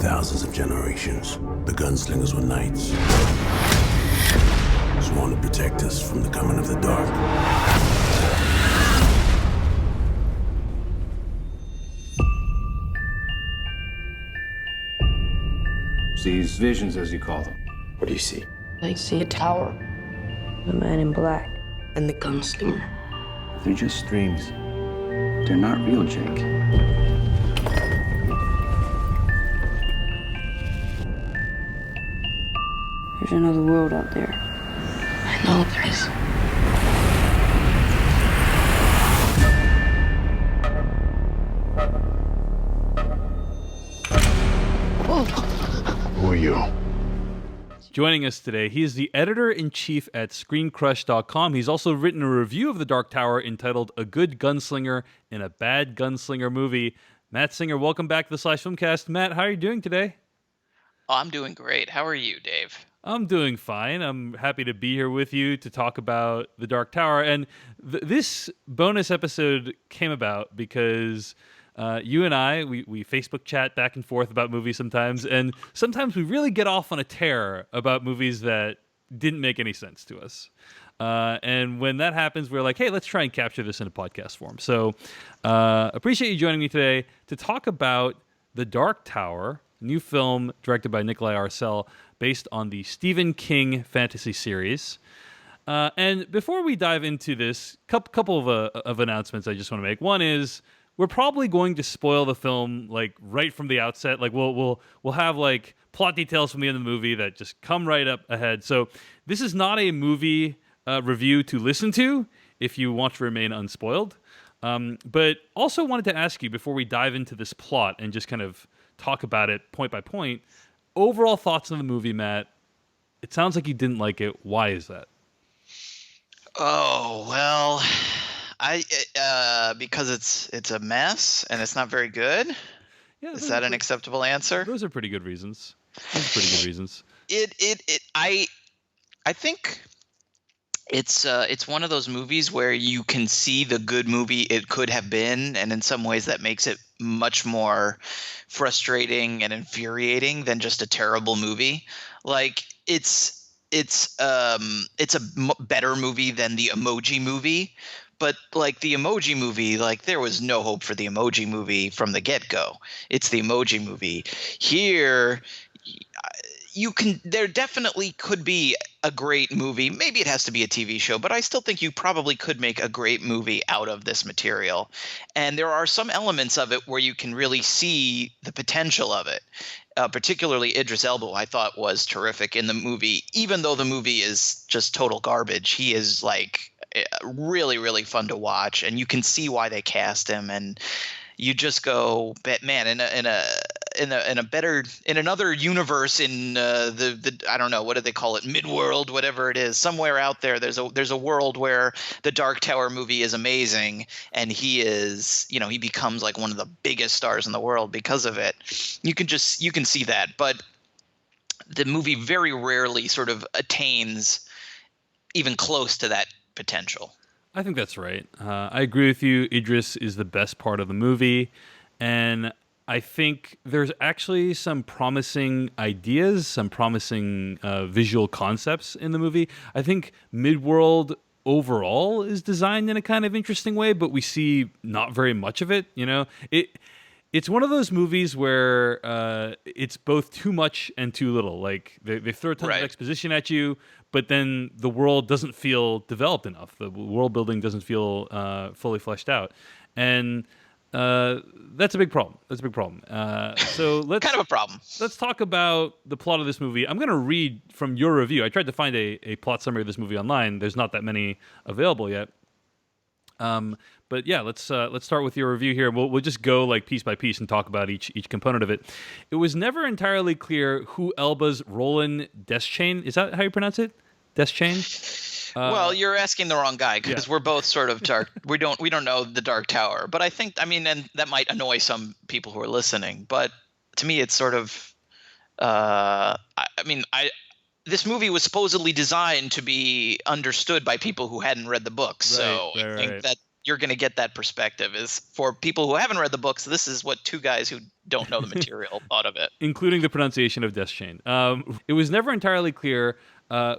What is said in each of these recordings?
thousands of generations, the gunslingers were knights, sworn to protect us from the coming of the dark. These visions, as you call them. What do you see? I see a tower, the man in black, and the gunslinger. They're just dreams. They're not real, Jake. There's another world out there. I know there is. Whoa. Who are you? Joining us today, he is the editor-in-chief at ScreenCrush.com. He's also written a review of The Dark Tower entitled A Good Gunslinger in a Bad Gunslinger Movie. Matt Singer, welcome back to the Slash Filmcast. Matt, how are you doing today? Oh, I'm doing great. How are you, Dave? I'm doing fine. I'm happy to be here with you to talk about The Dark Tower. And this bonus episode came about because you and I, we Facebook chat back and forth about movies sometimes, and sometimes we really get off on a tear about movies that didn't make any sense to us. And when that happens, we're like, hey, let's try and capture this in a podcast form. So appreciate you joining me today to talk about The Dark Tower, a new film directed by Nikolai Arcel, based on the Stephen King fantasy series. And before we dive into this, couple of announcements I just want to make. One is, we're probably going to spoil the film like right from the outset. Like we'll have like plot details from the end of the movie that just come right up ahead. So this is not a movie review to listen to if you want to remain unspoiled. But also wanted to ask you before we dive into this plot and just kind of talk about it point by point. Overall thoughts on the movie, Matt. It sounds like you didn't like it. Why is that? Oh, well, because it's a mess and it's not very good. Yeah, Is that an acceptable answer? Those are pretty good reasons. I think it's one of those movies where you can see the good movie it could have been, and in some ways that makes it much more frustrating and infuriating than just a terrible movie. Like it's a better movie than the Emoji Movie. But like the Emoji Movie, like there was no hope for the Emoji Movie from the get-go. It's the Emoji Movie. Here, there definitely could be a great movie. Maybe it has to be a TV show, but I still think you probably could make a great movie out of this material. And there are some elements of it where you can really see the potential of it. Particularly Idris Elba, I thought was terrific in the movie. Even though the movie is just total garbage, he is like really, really fun to watch, and you can see why they cast him, and you just go, man, in another universe, in the I don't know, what do they call it, Midworld, whatever it is, somewhere out there, there's a world where the Dark Tower movie is amazing, and he is, he becomes like one of the biggest stars in the world because of it. You can see that, but the movie very rarely sort of attains even close to that potential. I think that's right. I agree with you. Idris is the best part of the movie, and I think there's actually some promising ideas, some promising visual concepts in the movie. I think Midworld overall is designed in a kind of interesting way, but we see not very much of it. It's one of those movies where it's both too much and too little. Like they throw a ton of exposition at you, but then the world doesn't feel developed enough. The world building doesn't feel fully fleshed out, and that's a big problem. So let's kind of a problem. Let's talk about the plot of this movie. I'm going to read from your review. I tried to find a plot summary of this movie online. There's not that many available yet. But yeah, let's start with your review here. We'll just go like piece by piece and talk about each component of it. It was never entirely clear who Elba's Roland Deschain, is that how you pronounce it? Deschain? Well, you're asking the wrong guy, because we're both sort of dark. we don't know the Dark Tower, but I think, and that might annoy some people who are listening, but to me it's sort of this movie was supposedly designed to be understood by people who hadn't read the books. So I think you're going to get that perspective. Is for people who haven't read the books, this is what two guys who don't know the material thought of it. Including the pronunciation of Deschain. It was never entirely clear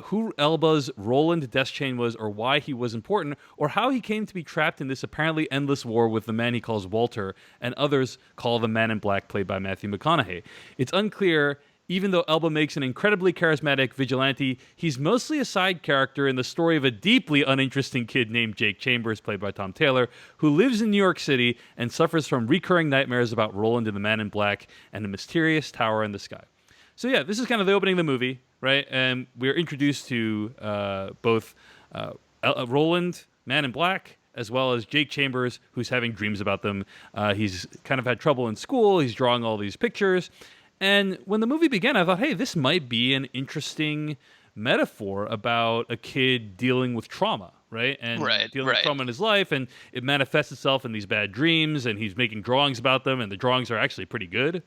who Elba's Roland Deschain was, or why he was important, or how he came to be trapped in this apparently endless war with the man he calls Walter, and others call the Man in Black, played by Matthew McConaughey. It's unclear. Even though Elba makes an incredibly charismatic vigilante, he's mostly a side character in the story of a deeply uninteresting kid named Jake Chambers, played by Tom Taylor, who lives in New York City and suffers from recurring nightmares about Roland and the Man in Black and the mysterious tower in the sky. So yeah, this is kind of the opening of the movie, right? And we're introduced to both Roland, Man in Black, as well as Jake Chambers, who's having dreams about them. He's kind of had trouble in school. He's drawing all these pictures. And when the movie began, I thought, hey, this might be an interesting metaphor about a kid dealing with trauma, right? And dealing with trauma in his life, and it manifests itself in these bad dreams, and he's making drawings about them, and the drawings are actually pretty good.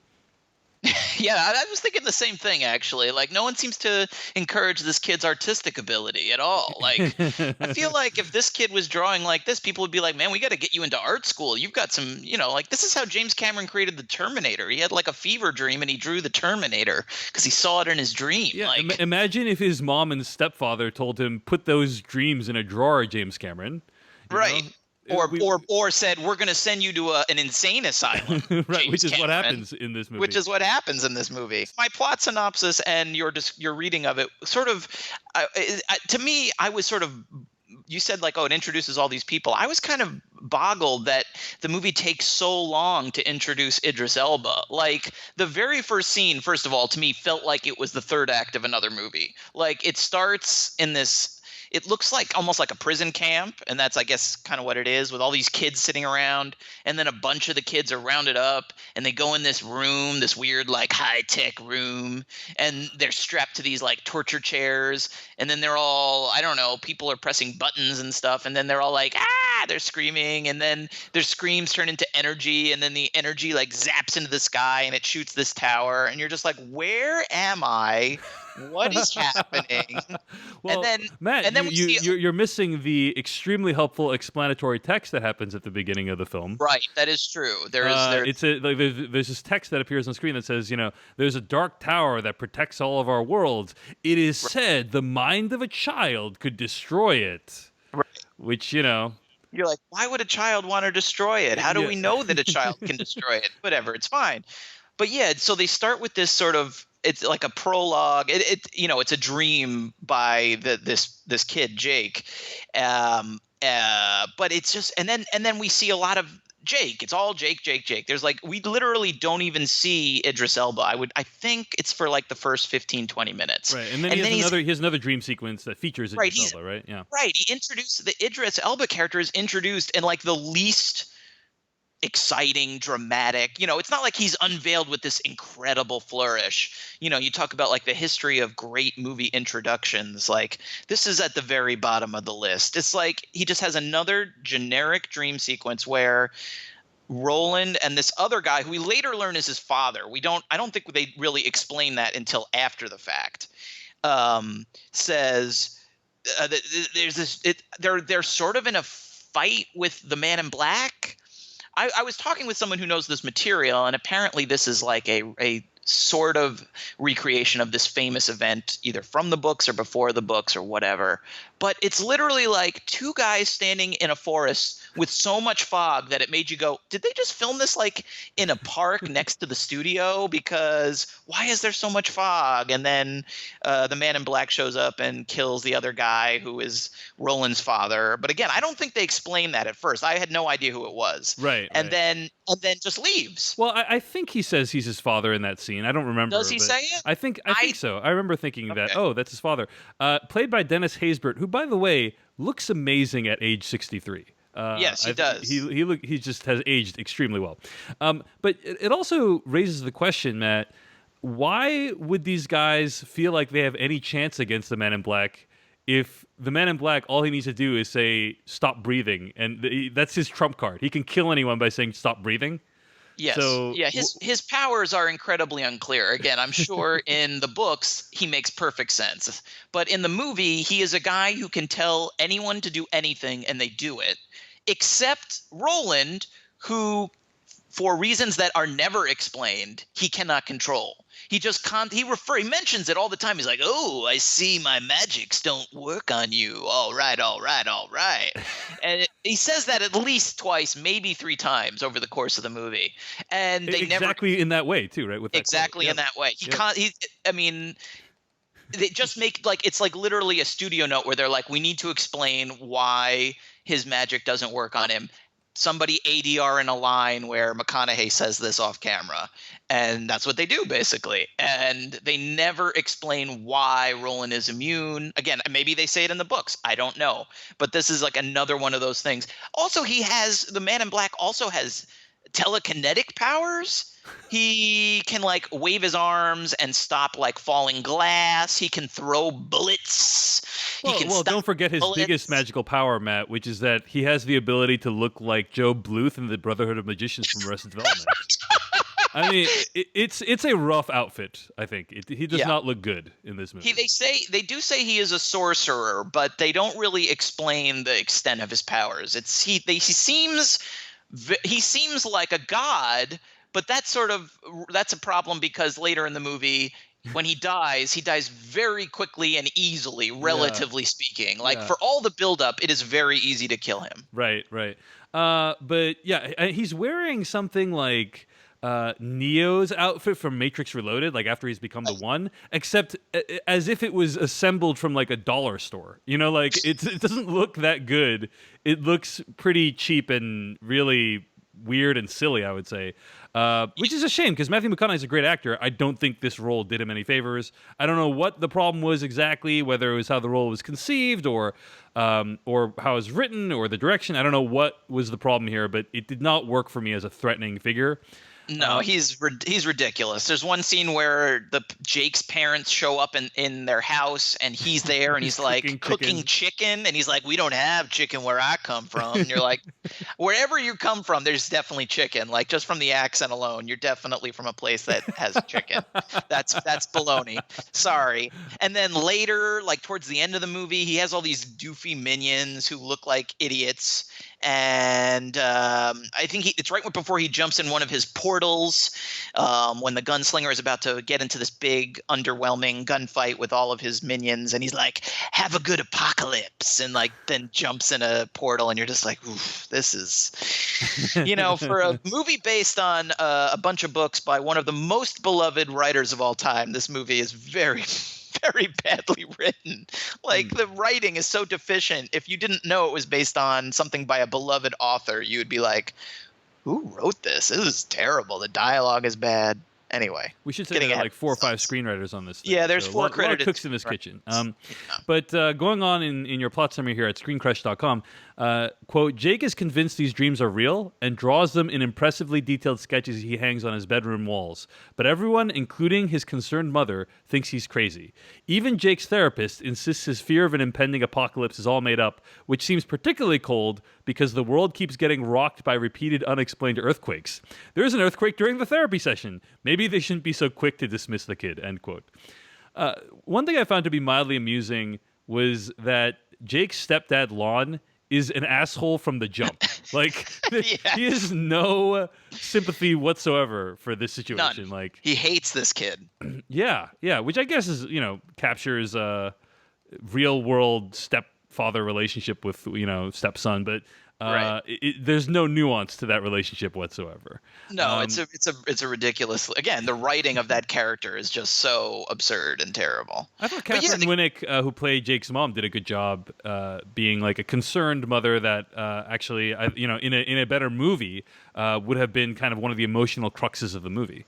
Yeah, I was thinking the same thing, actually. Like, no one seems to encourage this kid's artistic ability at all. Like, I feel like if this kid was drawing like this, people would be like, man, we got to get you into art school. You've got some, like, this is how James Cameron created the Terminator. He had like a fever dream and he drew the Terminator because he saw it in his dream. Yeah, like, imagine if his mom and stepfather told him, put those dreams in a drawer, James Cameron. Right. Or said, we're going to send you to an insane asylum. Right, which is what happens in this movie. Which is what happens in this movie. My plot synopsis and your reading of it sort of, to me, I was sort of, you said like, oh, it introduces all these people. I was kind of boggled that the movie takes so long to introduce Idris Elba. Like, the very first scene, first of all, to me, felt like it was the third act of another movie. Like, it starts in this, it looks like almost like a prison camp, and that's, I guess, kind of what it is, with all these kids sitting around, and then a bunch of the kids are rounded up, and they go in this room, this weird, like, high-tech room, and they're strapped to these, like, torture chairs, and then they're all, I don't know, people are pressing buttons and stuff, and then they're all like, they're screaming, and then their screams turn into energy, and then the energy, like, zaps into the sky, and it shoots this tower, and you're just like, where am I? What is happening? Well, and then, Matt, and then you're missing the extremely helpful explanatory text that happens at the beginning of the film. Right, that is true. There's this text that appears on screen that says, there's a dark tower that protects all of our worlds. It is said the mind of a child could destroy it. Right. Which, you're like, why would a child want to destroy it? How do we know that a child can destroy it? Whatever, it's fine. But yeah, so they start with this sort of, it's like a prologue. It's a dream by this kid Jake, but it's just and then we see a lot of Jake. It's all Jake. There's like, we literally don't even see Idris Elba. I think it's for like the first 15-20 minutes. Right, and then he has another dream sequence that features Idris Elba, right? Yeah. Right. He introduced the Idris Elba character is introduced in like the least exciting, dramatic, it's not like he's unveiled with this incredible flourish. You talk about like the history of great movie introductions, like this is at the very bottom of the list. It's like he just has another generic dream sequence where Roland and this other guy, who we later learn is his father, I don't think they really explain that until after the fact, says there's this, they're sort of in a fight with the Man in Black. I was talking with someone who knows this material, and apparently this is like a sort of recreation of this famous event, either from the books or before the books or whatever. But it's literally like two guys standing in a forest with so much fog that it made you go, did they just film this like in a park next to the studio? Because why is there so much fog? And then the Man in Black shows up and kills the other guy who is Roland's father. But again, I don't think they explained that at first. I had no idea who it was. Right. Then just leaves. Well, I think he says he's his father in that scene. I don't remember. Does he say it? I think so. I remember thinking that, that's his father. Played by Dennis Haysbert, who, by the way, looks amazing at age 63. Yes, he does. He just has aged extremely well. But it also raises the question, Matt, why would these guys feel like they have any chance against the Man in Black if the Man in Black, all he needs to do is say, stop breathing, and that's his trump card. He can kill anyone by saying, stop breathing. Yes. So, yeah, his powers are incredibly unclear. Again, I'm sure in the books he makes perfect sense. But in the movie, he is a guy who can tell anyone to do anything and they do it. except Roland, who, for reasons that are never explained, he cannot control. He just he mentions it all the time. He's like, "Oh, I see my magics don't work on you. All right, all right, all right." And he says that at least twice, maybe 3 times over the course of the movie. And they exactly in that way too, right? With that exactly quote. in that way. He can't. I mean, they just make it's like literally a studio note where they're like, "We need to explain why his magic doesn't work on him." Somebody ADR in a line where McConaughey says this off camera, and that's what they do basically. And they never explain why Roland is immune. Again, maybe they say it in the books. I don't know, but this is like another one of those things. Also, the Man in Black also has telekinetic powers. He can like wave his arms and stop like falling glass. He can throw bullets. Well, don't forget his biggest magical power, Matt, which is that he has the ability to look like Joe Bluth in the Brotherhood of Magicians from Arrested Development. I mean, it's a rough outfit. I think he does not look good in this movie. They do say he is a sorcerer, but they don't really explain the extent of his powers. He seems like a god. But that's a problem because later in the movie, when he dies very quickly and easily, relatively speaking. Like for all the buildup, it is very easy to kill him. Right. But yeah, he's wearing something like Neo's outfit from Matrix Reloaded, like after he's become the One, except as if it was assembled from like a dollar store. You know, like it doesn't look that good. It looks pretty cheap and really weird and silly, I would say. Which is a shame because Matthew McConaughey is a great actor. I don't think this role did him any favors. I don't know what the problem was exactly, whether it was how the role was conceived or how it was written or the direction. I don't know what was the problem here, but it did not work for me as a threatening figure. No, he's ridiculous. There's one scene where Jake's parents show up in their house and he's there and he's like cooking chicken and he's like, "We don't have chicken where I come from." And you're like, wherever you come from, there's definitely chicken. Like just from the accent alone, you're definitely from a place that has chicken. That's baloney. Sorry. And then later, like towards the end of the movie, he has all these doofy minions who look like idiots. And I think it's right before he jumps in one of his portals when the gunslinger is about to get into this big, underwhelming gunfight with all of his minions. And he's like, "Have a good apocalypse," and like then jumps in a portal. And you're just like, "Oof, this is," for a movie based on a bunch of books by one of the most beloved writers of all time. This movie is very very badly written. Like the writing is so deficient. If you didn't know it was based on something by a beloved author, you would be like, "Who wrote this? This is terrible. The dialogue is bad." Anyway, we should say there are like 4 or 5 screenwriters on this thing. Yeah, there's 4 credited. A lot of cooks in this kitchen. But going on in your plot summary here at ScreenCrush.com, quote, "Jake is convinced these dreams are real and draws them in impressively detailed sketches he hangs on his bedroom walls. But everyone, including his concerned mother, thinks he's crazy. Even Jake's therapist insists his fear of an impending apocalypse is all made up, which seems particularly cold because the world keeps getting rocked by repeated unexplained earthquakes. There is an earthquake during the therapy session. Maybe they shouldn't be so quick to dismiss the kid," end quote. One thing I found to be mildly amusing was that Jake's stepdad, Lon, is an asshole from the jump. Like, he has no sympathy whatsoever for this situation. None. Like, he hates this kid. Yeah, which I guess is, captures a real world stepfather relationship with, stepson, but right. There's no nuance to that relationship whatsoever. No, it's a ridiculous. Again, the writing of that character is just so absurd and terrible. I thought Catherine Winnick, who played Jake's mom, did a good job being like a concerned mother that actually, in a better movie, would have been kind of one of the emotional cruxes of the movie.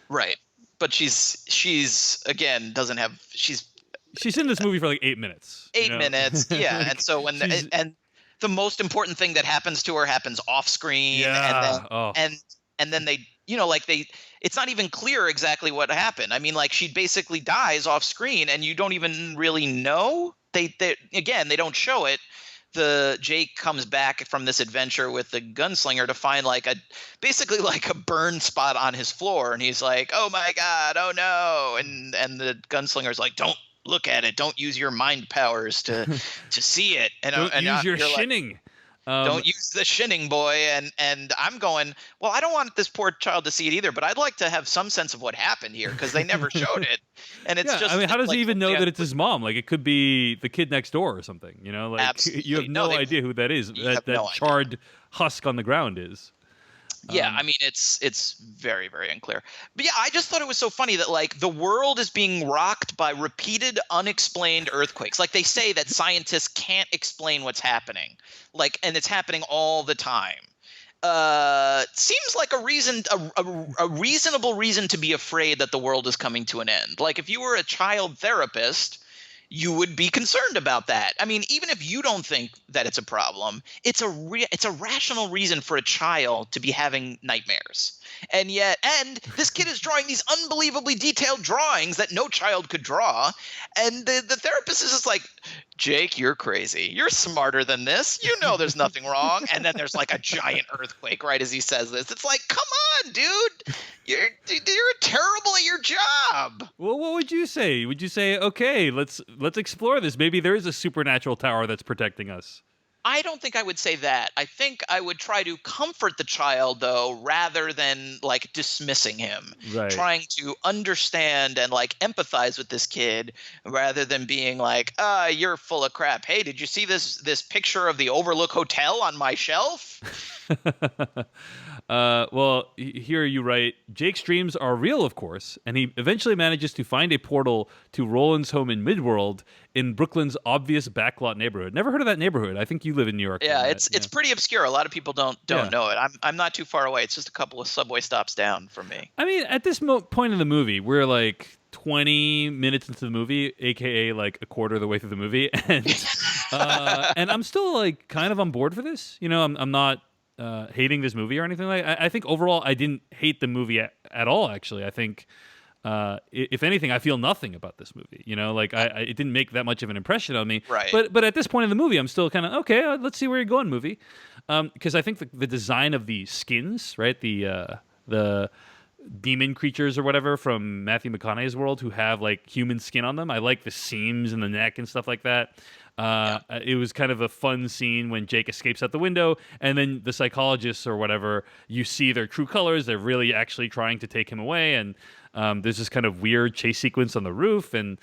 Right, but she's again doesn't have she's in this movie for like 8 minutes. 8 minutes, yeah, like, and so when the most important thing that happens to her happens off screen, and then they, it's not even clear exactly what happened. I mean, like she basically dies off screen, and you don't even really know. They don't show it. Jake comes back from this adventure with the gunslinger to find basically a burn spot on his floor, and he's like, "Oh my god, oh no!" And the gunslinger's like, "Don't look at it. Don't use your mind powers to see it." And don't use your shinning. Don't use the shinning boy. And I'm going, well, I don't want this poor child to see it either, but I'd like to have some sense of what happened here because they never showed it. And it's just, I mean, how does like, he even know that it's his mom? Like, it could be the kid next door or something, you know? Like, Absolutely. you have no idea who that is. That charred husk on the ground is. Yeah, I mean, it's very, very unclear. But yeah, I just thought it was so funny that, like, the world is being rocked by repeated unexplained earthquakes. Like, they say that scientists can't explain what's happening, like, and it's happening all the time. Seems like a reasonable reason to be afraid that the world is coming to an end. Like, if you were a child therapist, you would be concerned about that. I mean, even if you don't think that it's a problem, it's a rational reason for a child to be having nightmares. And this kid is drawing these unbelievably detailed drawings that no child could draw. And the therapist is just like, Jake, you're crazy. You're smarter than this. You know there's nothing wrong. And then there's like a giant earthquake right as he says this. It's like, come on, dude. You're terrible at your job. Well, what would you say? Would you say, okay, let's explore this. Maybe there is a supernatural tower that's protecting us. I don't think I would say that. I think I would try to comfort the child, though, rather than like dismissing him. Right. Trying to understand and like empathize with this kid rather than being like, you're full of crap. Hey, did you see this picture of the Overlook Hotel on my shelf? Well, here you write, Jake's dreams are real, of course, and he eventually manages to find a portal to Roland's home in Midworld in Brooklyn's obvious backlot neighborhood. Never heard of that neighborhood. I think you live in New York. Yeah, it's pretty obscure. A lot of people don't know it. I'm not too far away. It's just a couple of subway stops down from me. I mean, at this point in the movie, we're like 20 minutes into the movie, aka like a quarter of the way through the movie, and and I'm still like kind of on board for this. You know, I'm not hating this movie or anything like that. I think overall I didn't hate the movie at all, actually. I think if anything, I feel nothing about this movie. You know, like it didn't make that much of an impression on me. Right. But at this point in the movie, I'm still kind of, okay, let's see where you're going, movie. Because I think the design of the skins, right, the demon creatures or whatever from Matthew McConaughey's world who have like human skin on them. I like the seams in the neck and stuff like that. It was kind of a fun scene when Jake escapes out the window, and then the psychologists or whatever, you see their true colors. They're really actually trying to take him away, and there's this kind of weird chase sequence on the roof, and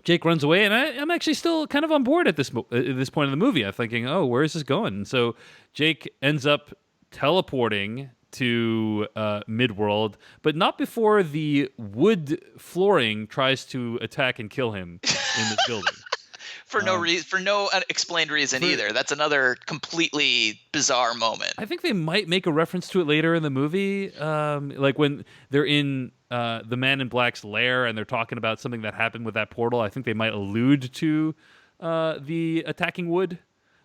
Jake runs away, and I'm actually still kind of on board at this point in the movie. I'm thinking, oh, where is this going? And so Jake ends up teleporting to Midworld, but not before the wood flooring tries to attack and kill him in this building. For no unexplained reason either. That's another completely bizarre moment. I think they might make a reference to it later in the movie, like when they're in the Man in Black's lair and they're talking about something that happened with that portal. I think they might allude to the attacking wood.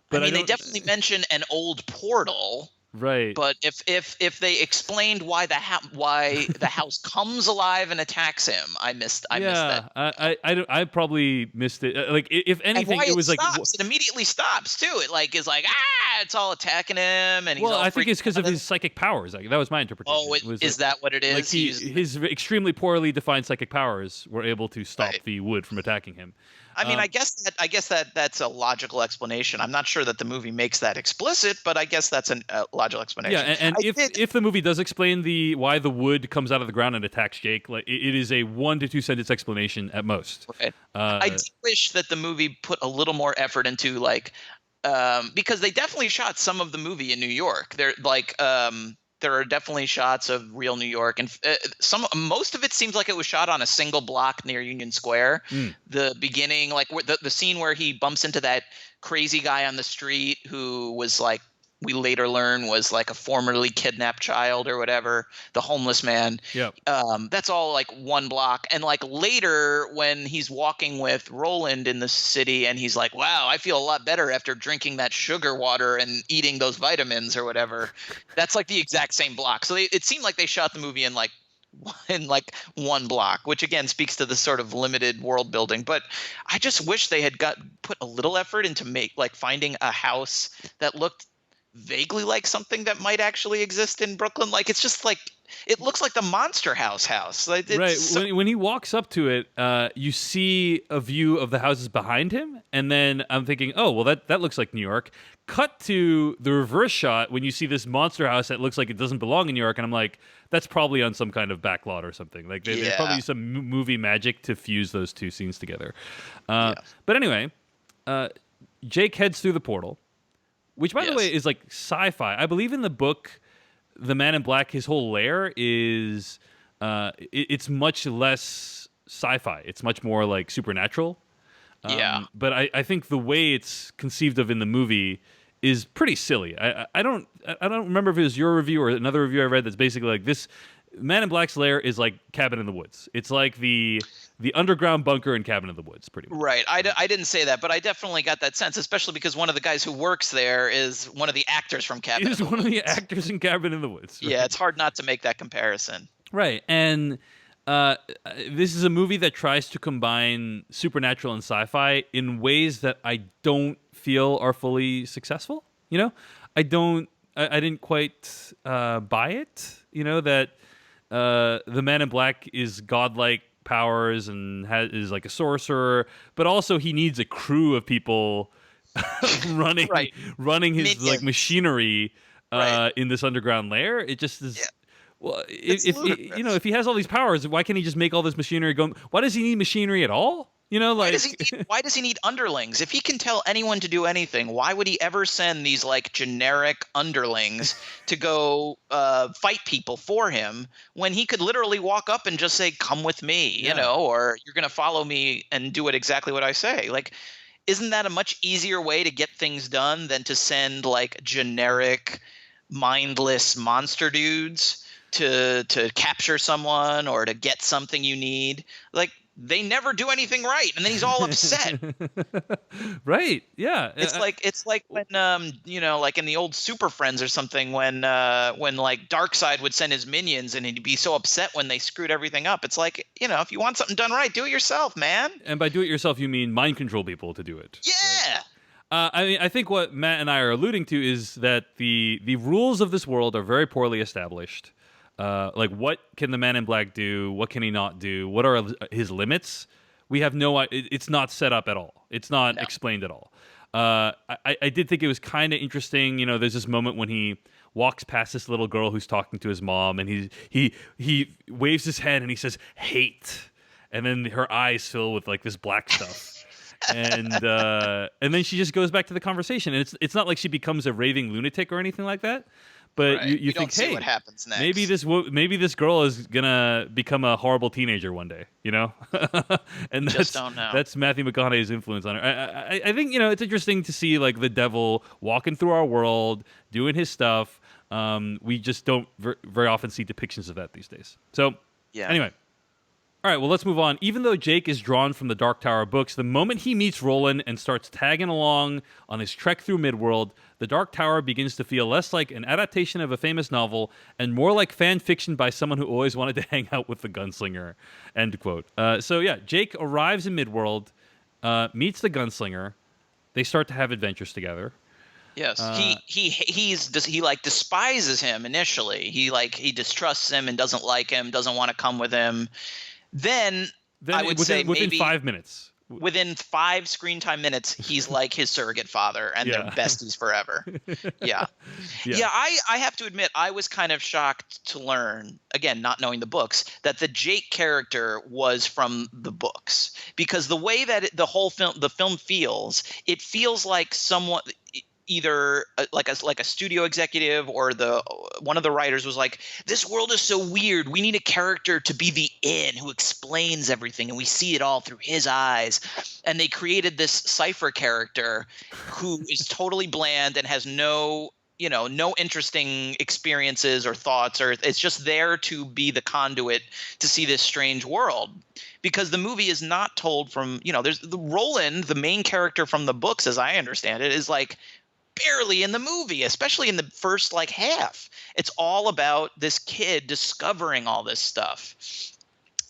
But I mean, they definitely mention an old portal. Right, but if they explained why the house comes alive and attacks him, I missed that. I probably missed it. Like if anything, it was stops. It immediately stops too. It like is like it's all attacking him, and he's well, all I think it's because of his psychic powers. Like, that was my interpretation. Oh, is that what it is? Like his extremely poorly defined psychic powers were able to stop the wood from attacking him. I mean, I guess that's a logical explanation. I'm not sure that the movie makes that explicit, but I guess that's a logical explanation. Yeah, and if the movie does explain why the wood comes out of the ground and attacks Jake, like it is a 1 to 2 sentence explanation at most. Right. I did wish that the movie put a little more effort into because they definitely shot some of the movie in New York. They're like. There are definitely shots of real New York, and most of it seems like it was shot on a single block near Union Square. The beginning, like the scene where he bumps into that crazy guy on the street who was like, we later learn was like a formerly kidnapped child or whatever, the homeless man. Yeah. That's all like one block. And like later when he's walking with Roland in the city and he's like, wow, I feel a lot better after drinking that sugar water and eating those vitamins or whatever. That's like the exact same block. So it seemed like they shot the movie in like one block, which again speaks to the sort of limited world building. But I just wish they had put a little effort into finding a house that looked vaguely like something that might actually exist in Brooklyn. Like it's just like it looks like the Monster house. Like, it's Right. so- When he walks up to it, you see a view of the houses behind him, and then I'm thinking, oh, well, that looks like New York. Cut to the reverse shot when you see this monster house that looks like it doesn't belong in New York, and I'm like, that's probably on some kind of back lot or something. Like there's probably some movie magic to fuse those two scenes together. But anyway, Jake heads through the portal, which, by the way, is like sci-fi. I believe in the book, The Man in Black, his whole lair is it's much less sci-fi. It's much more like supernatural. But I think the way it's conceived of in the movie is pretty silly. I don't remember if it was your review or another review I read that's basically like this. Man in Black's lair is like Cabin in the Woods. It's like the underground bunker in Cabin in the Woods, pretty much. Right. I didn't say that, but I definitely got that sense, especially because one of the guys who works there is one of the actors from Cabin. Is one of the actors in Cabin in the Woods. Right? Yeah, it's hard not to make that comparison. Right, and this is a movie that tries to combine supernatural and sci-fi in ways that I don't feel are fully successful. You know, I didn't quite buy it. You know, that the Man in Black is godlike powers and is like a sorcerer, but also he needs a crew of people running his Minions. like machinery in this underground lair. It just is. Yeah. Well, if he has all these powers, why can't he just make all this machinery go? Why does he need machinery at all? You know, like why does he need underlings? If he can tell anyone to do anything, why would he ever send these like generic underlings to go fight people for him when he could literally walk up and just say, "Come with me," you know, or "You're going to follow me and do it exactly what I say." Like, isn't that a much easier way to get things done than to send like generic, mindless monster dudes to capture someone or to get something you need? Like, they never do anything right, and then he's all upset. Right? Yeah. It's like when like in the old Super Friends or something, when like Darkseid would send his minions and he'd be so upset when they screwed everything up. It's like, if you want something done right, do it yourself, man. And by do it yourself, you mean mind control people to do it. Yeah. Right? I mean, I think what Matt and I are alluding to is that the rules of this world are very poorly established. Like, what can the Man in Black do? What can he not do? What are his limits? We have no. It's not set up at all. It's not explained at all. I did think it was kind of interesting. You know, there's this moment when he walks past this little girl who's talking to his mom, and he waves his hand and he says "hate," and then her eyes fill with like this black stuff. And then she just goes back to the conversation, and it's not like she becomes a raving lunatic or anything like that. But you think, don't see hey, what happens next. maybe this girl is gonna become a horrible teenager one day, you know? And don't know. That's Matthew McConaughey's influence on her. I think it's interesting to see like the devil walking through our world, doing his stuff. We just don't very often see depictions of that these days. So anyway. All right, well, let's move on. Even though Jake is drawn from the Dark Tower books, the moment he meets Roland and starts tagging along on his trek through Midworld, the Dark Tower begins to feel less like an adaptation of a famous novel and more like fan fiction by someone who always wanted to hang out with the gunslinger. End quote. Jake arrives in Midworld, meets the gunslinger. They start to have adventures together. Yes, he like despises him initially. He distrusts him and doesn't like him, doesn't want to come with him. Then I would say within maybe 5 minutes. Within 5 screen time minutes, he's like his surrogate father, and they're besties forever. Yeah. I have to admit, I was kind of shocked to learn, again, not knowing the books, that the Jake character was from the books, because the way that the film feels, it feels like someone. Either like a studio executive or one of the writers was like, this world is so weird. We need a character to be the in who explains everything, and we see it all through his eyes. And they created this Cypher character who is totally bland and has no interesting experiences or thoughts, or it's just there to be the conduit to see this strange world. Because the movie is not told from, there's the Roland, the main character from the books, as I understand it, is like barely in the movie, especially in the first like half. It's all about this kid discovering all this stuff.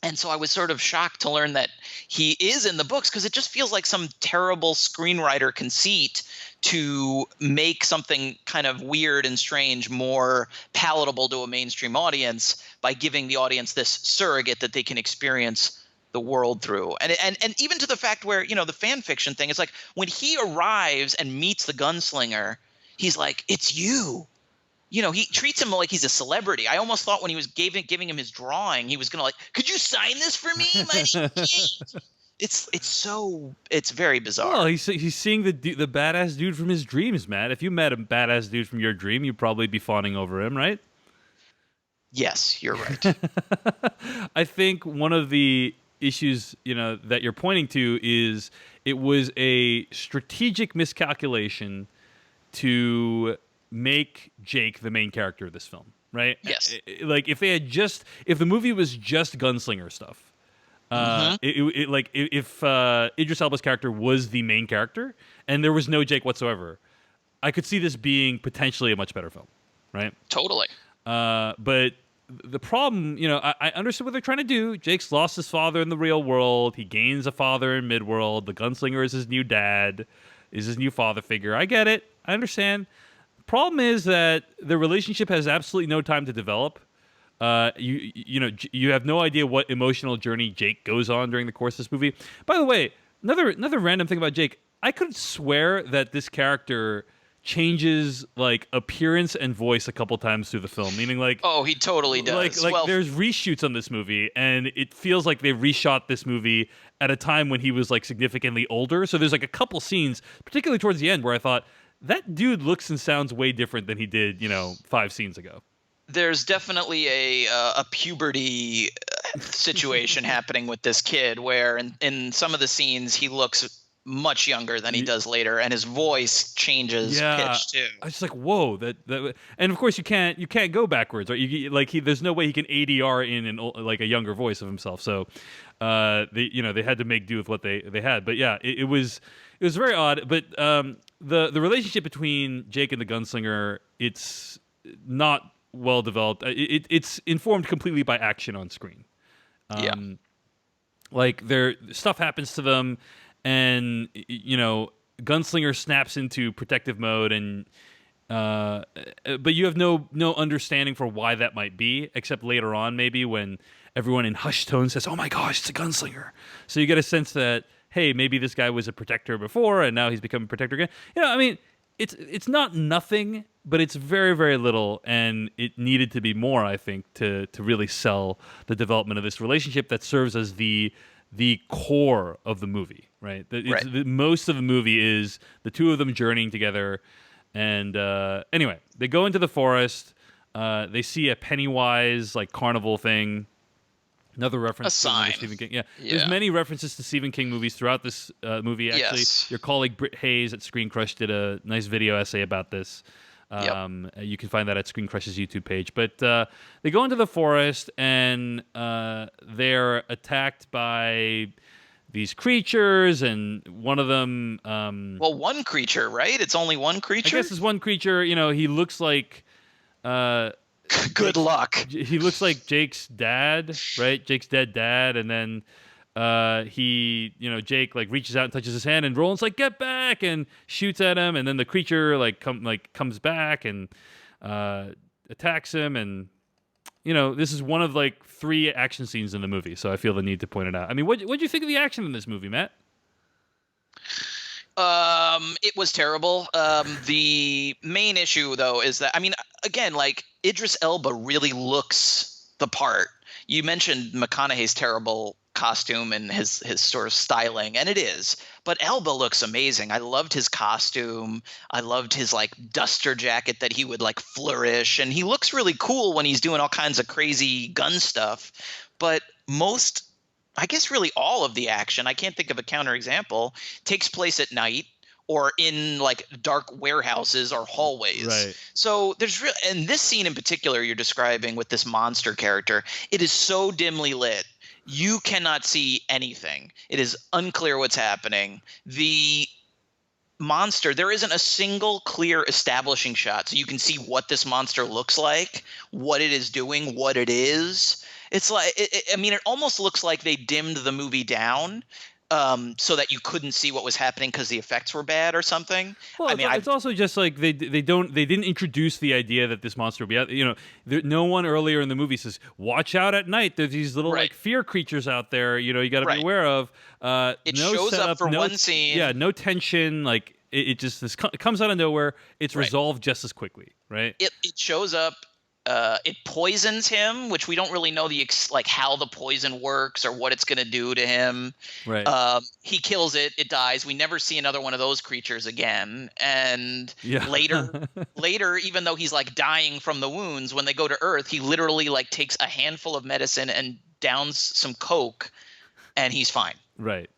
And so I was sort of shocked to learn that he is in the books, because it just feels like some terrible screenwriter conceit to make something kind of weird and strange more palatable to a mainstream audience by giving the audience this surrogate that they can experience the world through. And even to the fact where, the fan fiction thing, it's like when he arrives and meets the gunslinger, he's like, "It's you." He treats him like he's a celebrity. I almost thought when he was giving him his drawing, he was going to like, "Could you sign this for me? My name's Jake." It's very bizarre. Well, he's seeing the badass dude from his dreams, Matt. If you met a badass dude from your dream, you'd probably be fawning over him, right? Yes, you're right. I think one of the issues, that you're pointing to is it was a strategic miscalculation to make Jake the main character of this film, right? Yes. Like if the movie was just gunslinger stuff, if Idris Elba's character was the main character and there was no Jake whatsoever, I could see this being potentially a much better film, right? Totally. But the problem, I understood what they're trying to do. Jake's lost his father in the real world. He gains a father in Midworld. The gunslinger is his new dad, is his new father figure. I get it. I understand. Problem is that the relationship has absolutely no time to develop. You have no idea what emotional journey Jake goes on during the course of this movie. By the way, another random thing about Jake, I could swear that this character changes like appearance and voice a couple times through the film, meaning like, oh, he totally does. Like there's reshoots on this movie, and it feels like they reshot this movie at a time when he was like significantly older. So there's like a couple scenes, particularly towards the end, where I thought that dude looks and sounds way different than he did, 5 scenes ago. There's definitely a puberty situation happening with this kid, where in some of the scenes he looks much younger than he does later, and his voice changes pitch too. I was just like, whoa, that, and of course you can't go backwards, right? There's no way he can ADR in like a younger voice of himself. So, they had to make do with what they had. But yeah, it was very odd. But the relationship between Jake and the gunslinger, it's not well developed. It's informed completely by action on screen. Like stuff happens to them, and gunslinger snaps into protective mode, and but you have no understanding for why that might be, except later on maybe when everyone in hushed tones says, "Oh my gosh, it's a gunslinger." So you get a sense that, hey, maybe this guy was a protector before and now he's become a protector again. It's not nothing, but it's very, very little, and it needed to be more, I think, to really sell the development of this relationship that serves as the core of the movie, right? Most of the movie is the two of them journeying together. And anyway, they go into the forest. They see a Pennywise like carnival thing. Another reference to Stephen King. Yeah. There's many references to Stephen King movies throughout this movie. Actually, your colleague Britt Hayes at ScreenCrush did a nice video essay about this. You can find that at ScreenCrush's YouTube page. But they go into the forest, and they're attacked by these creatures, and one of them... one creature, right? It's only one creature? I guess it's one creature. He looks like... Good luck. He looks like Jake's dad, right? Jake's dead dad, and then Jake like reaches out and touches his hand, and Roland's like, "Get back!" and shoots at him, and then the creature comes back and attacks him, and this is one of like 3 action scenes in the movie, so I feel the need to point it out. I mean, what'd you think of the action in this movie, Matt? It was terrible. The main issue, though, is that, again, like, Idris Elba really looks the part. You mentioned McConaughey's terrible costume and his sort of styling, and it is. But Elba looks amazing. I loved his costume. I loved his, like, duster jacket that he would, like, flourish. And he looks really cool when he's doing all kinds of crazy gun stuff. But I guess really all of the action, I can't think of a counterexample, takes place at night or in like dark warehouses or hallways. Right. So and this scene in particular you're describing with this monster character, it is so dimly lit. You cannot see anything. It is unclear what's happening. The monster, there isn't a single clear establishing shot so you can see what this monster looks like, what it is doing, what it is. It's like I mean, it almost looks like they dimmed the movie down so that you couldn't see what was happening because the effects were bad or something. Well, I mean, it's also just like they didn't introduce the idea that this monster would be out. No one earlier in the movie says, "Watch out at night. There's these little like fear creatures out there. You got to be aware of." It no shows setup, up for no, one scene. Yeah, no tension. Like it just it comes out of nowhere. It's resolved just as quickly, right? It shows up. It poisons him, which we don't really know like how the poison works or what it's going to do to him. Right. He kills it. It dies. We never see another one of those creatures again. And later, even though he's like dying from the wounds, when they go to Earth, he literally like takes a handful of medicine and downs some Coke, and he's fine. Right.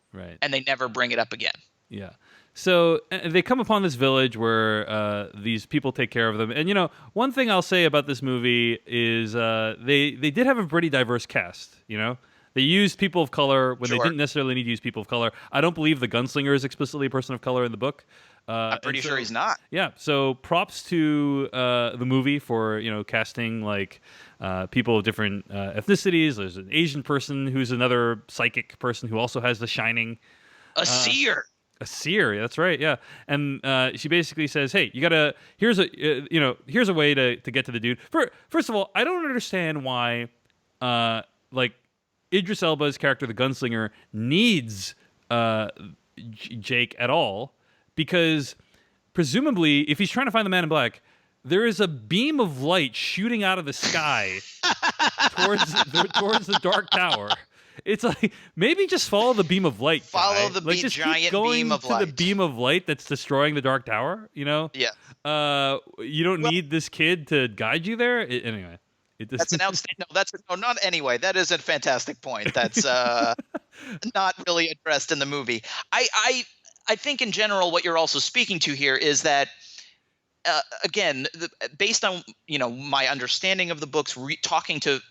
And they never bring it up again. Yeah. So they come upon this village where these people take care of them. And, one thing I'll say about this movie is they did have a pretty diverse cast, They used people of color when they didn't necessarily need to use people of color. I don't believe the gunslinger is explicitly a person of color in the book. I'm pretty sure he's not. Yeah, so props to the movie for, casting, like, people of different ethnicities. There's an Asian person who's another psychic person who also has the shining. A seer. A seer, that's right, yeah. And she basically says, "Hey, you gotta. Here's a way to get to the dude. First of all, I don't understand why, like, Idris Elba's character, the gunslinger, needs Jake at all, because presumably, if he's trying to find the man in black, there is a beam of light shooting out of the sky towards the Dark Tower." It's like, maybe just follow the beam of light. Follow the just giant keep going beam of to light. the beam of light that's destroying the Dark Tower. Yeah. You don't need this kid to guide you there. Anyway, that's an outstanding. Not anyway. That is a fantastic point. That's not really addressed in the movie. I think in general, what you're also speaking to here is that. Again, based on my understanding of the books, talking to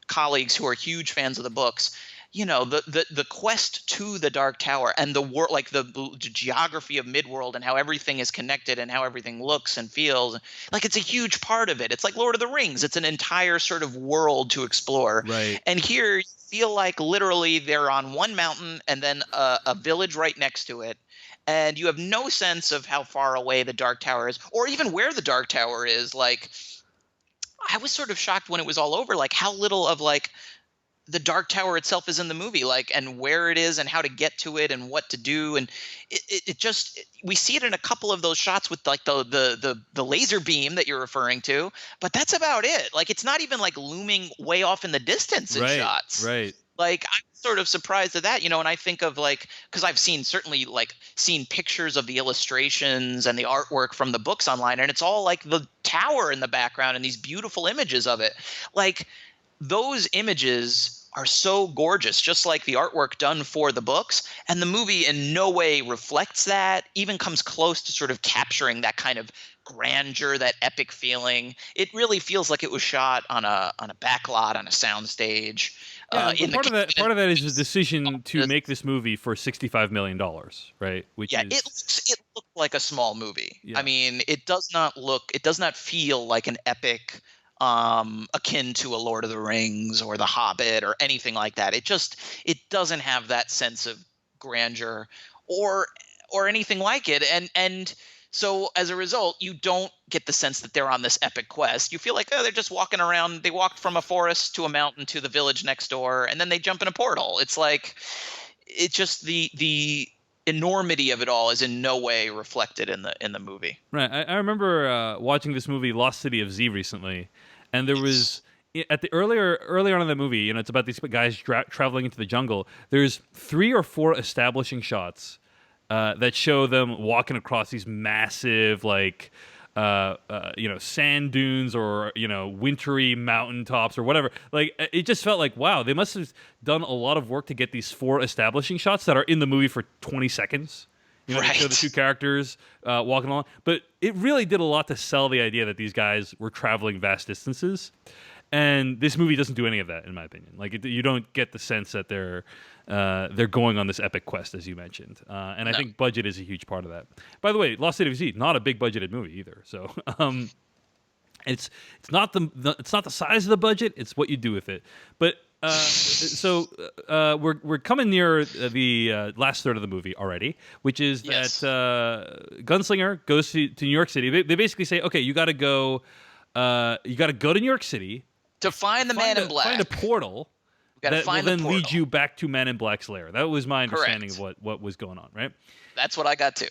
colleagues who are huge fans of the books, the quest to the Dark Tower and the world, like the geography of Midworld and how everything is connected and how everything looks and feels, like it's a huge part of it. It's like Lord of the Rings. It's an entire sort of world to explore. Right. And here you feel like literally they're on one mountain and then a village right next to it. And you have no sense of how far away the Dark Tower is, or even where the Dark Tower is. Like, I was sort of shocked when it was all over, like how little of like the Dark Tower itself is in the movie, like, and where it is and how to get to it and what to do. And it just, we see it in a couple of those shots with like the laser beam that you're referring to, but that's about it. Like, it's not even like looming way off in the distance in shots. Right. Like, I'm sort of surprised at that, and I think of like, because I've seen pictures of the illustrations and the artwork from the books online, and it's all like the tower in the background and these beautiful images of it. Like, those images are so gorgeous, just like the artwork done for the books, and the movie in no way reflects that, even comes close to sort of capturing that kind of grandeur, that epic feeling. It really feels like it was shot on a backlot on a soundstage. Yeah, part of that is the decision to make this movie for $65 million, right? It looked like a small movie. Yeah. I mean, it does not feel like an epic akin to a Lord of the Rings or The Hobbit or anything like that. It doesn't have that sense of grandeur or anything like it. And so as a result, you don't get the sense that they're on this epic quest. You feel like, they're just walking around. They walked from a forest to a mountain to the village next door, and then they jump in a portal. It's like, it's just the enormity of it all is in no way reflected in the movie. Right. I remember watching this movie Lost City of Z recently, and there was at the earlier on in the movie, it's about these guys traveling into the jungle. There's 3 or 4 establishing shots that show them walking across these massive, like, sand dunes or, wintry mountaintops or whatever. Like, it just felt like, wow, they must have done a lot of work to get these 4 establishing shots that are in the movie for 20 seconds. To show the 2 characters walking along. But it really did a lot to sell the idea that these guys were traveling vast distances. And this movie doesn't do any of that, in my opinion. Like, you don't get the sense that they're going on this epic quest, as you mentioned. And I think budget is a huge part of that. By the way, Lost City of Z, not a big budgeted movie either. So it's not the size of the budget; it's what you do with it. But We're coming near the last third of the movie already, which is that Gunslinger goes to New York City. They basically say, okay, you got to go to New York City to find the Man in Black. Find a portal that will then lead you back to Man in Black's lair. That was my understanding of what was going on, right? That's what I got too.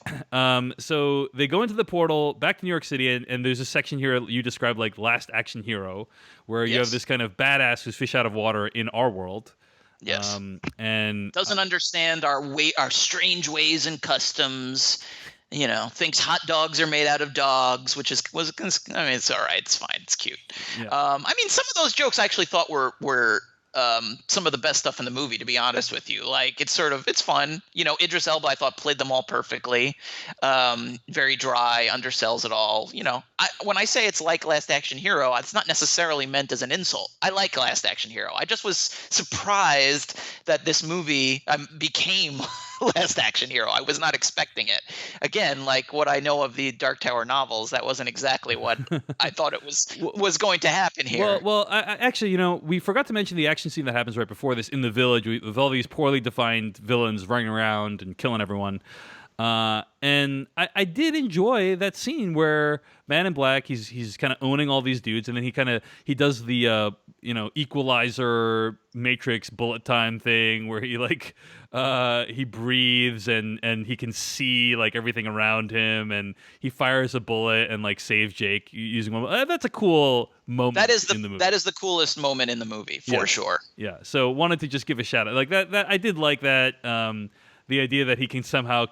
So they go into the portal back to New York City, and there's a section here you described like Last Action Hero, where you have this kind of badass who's fish out of water in our world. Yes, and doesn't understand our strange ways and customs. You know, thinks hot dogs are made out of dogs, which it's all right, it's fine, it's cute. Yeah. I mean, some of those jokes I actually thought were some of the best stuff in the movie, to be honest with you. Like, it's fun. You know, Idris Elba, I thought, played them all perfectly. Very dry, undersells it all. You know, when I say it's like Last Action Hero, it's not necessarily meant as an insult. I like Last Action Hero. I just was surprised that this movie became Last Action Hero. I was not expecting it. Again, like what I know of the Dark Tower novels, that wasn't exactly what I thought it was going to happen here. Well, I actually, you know, we forgot to mention the action scene that happens right before this in the village with all these poorly defined villains running around and killing everyone. And I did enjoy that scene where Man in Black, he's kind of owning all these dudes, and then he does the equalizer Matrix bullet time thing where he he breathes and he can see like everything around him, and he fires a bullet and like saves Jake using one. That's a cool moment. In the movie. That is the coolest moment in the movie for sure. Yeah. So wanted to just give a shout out like that. I did like that. The idea that he can somehow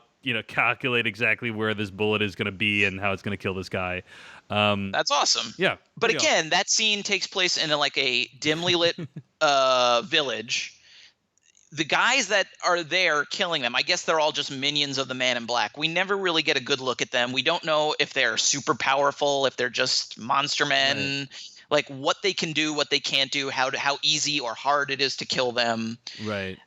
calculate exactly where this bullet is going to be and how it's going to kill this guy. That's awesome. Yeah. But again, that scene takes place in a dimly lit village. The guys that are there killing them, I guess they're all just minions of the Man in Black. We never really get a good look at them. We don't know if they're super powerful, if they're just monster men, like what they can do, what they can't do, how easy or hard it is to kill them. Right.